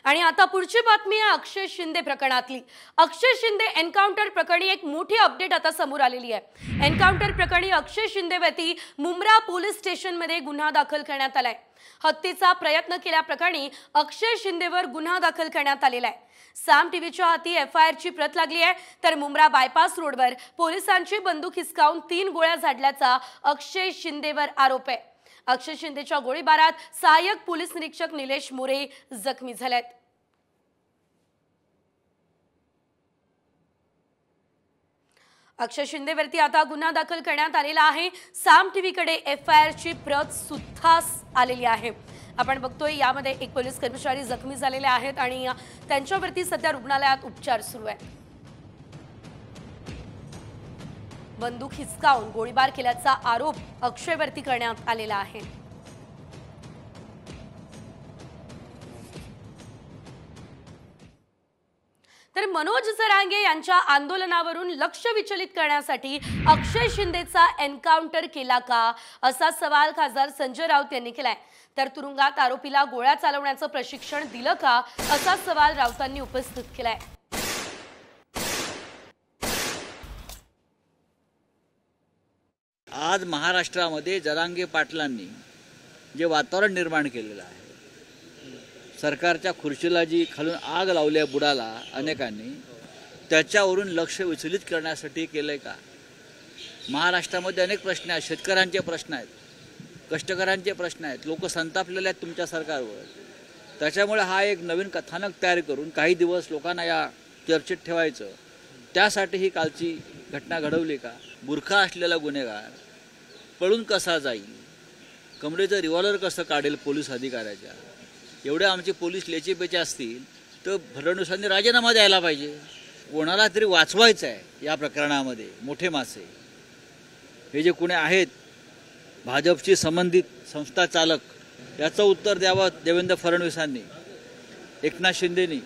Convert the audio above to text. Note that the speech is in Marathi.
आणि आता पुढची बातमी आहे अक्षय शिंदे प्रकरणातली। अक्षय शिंदे एन्काउंटर प्रकरणी एक मोठी अपडेट आता समोर आलेली आहे। एन्काउंटर प्रकरणी अक्षय शिंदेवरती मुंब्रा पोलीस स्टेशनमध्ये गुन्हा दाखल करण्यात आलाय। हत्येचा प्रयत्न केल्याप्रकरणी अक्षय शिंदेवर गुन्हा दाखल करण्यात आलेला आहे। साम टीव्हीच्या हाती एफआयआरची प्रत लागली आहे, तर मुंब्रा बायपास रोडवर पोलिसांची बंदूक हिसकावून 3 गोळ्या झाडल्याचा अक्षय शिंदेवर आरोप आहे। अक्षय शिंदेच्या गोळीबारात सहाय्यक पोलीस निरीक्षक निलेश मोरे जखमी झालेत। अक्षय शिंदेवरती आता गुन्हा दाखल करण्यात आलेला आहे। साम टीव्हीकडे एफआयआरची प्रत सुद्धा आलेली आहे। आपण बघतोय यामध्ये एक पोलीस कर्मचारी जखमी झालेले आहेत आणि त्यांच्यावरती सध्या रुग्णालयात उपचार सुरू आहेत। बंदूक हिसकावून गोळीबार केल्याचा आरोप अक्षयवरती करण्यात आलेला आहे। तर मनोज जरांगे यांच्या आंदोलनावरून लक्ष विचलित करण्यासाठी अक्षय शिंदेचा एन्काउंटर केला का, असा सवाल खासदार संजय राऊत यांनी केलाय। तर तुरुंगात आरोपीला गोळ्या चालवण्याचं प्रशिक्षण दिलं का, असा सवाल राऊतांनी उपस्थित केलाय। आज महाराष्ट्रामध्ये जरांगे पाटलांनी जे वातावरण निर्माण केलेलं आहे, सरकारच्या खुर्चीला जी खालून आग लावली आहे बुडाला अनेकांनी, त्याच्यावरून लक्ष विचलित करण्यासाठी केलंय का? महाराष्ट्रामध्ये अनेक प्रश्न आहेत, शेतकऱ्यांचे प्रश्न आहेत, कष्टकऱ्यांचे प्रश्न आहेत, लोक संतापलेले आहेत तुमच्या सरकारवर। त्याच्यामुळे हा एक नवीन कथानक तयार करून काही दिवस लोकांना या चर्चेत ठेवायचं, त्यासाठी ही कालची घटना घडवली का? बुरखा असलेला गुन्हेगार पळून कसा जाईल, कमरेचं रिव्हॉल्वर कसं काढेल पोलीस अधिकाऱ्याच्या? एवढे आमचे पोलीस लेचेपेचे असतील तर फडणवीसांनी राजीनामा द्यायला पाहिजे। कोणाला तरी वाचवायचं आहे या प्रकरणामध्ये। मोठे मासे हे जे कोणी आहेत भाजपशी संबंधित संस्था चालक, याचं उत्तर द्यावं देवेंद्र फडणवीसांनी, एकनाथ शिंदेनी।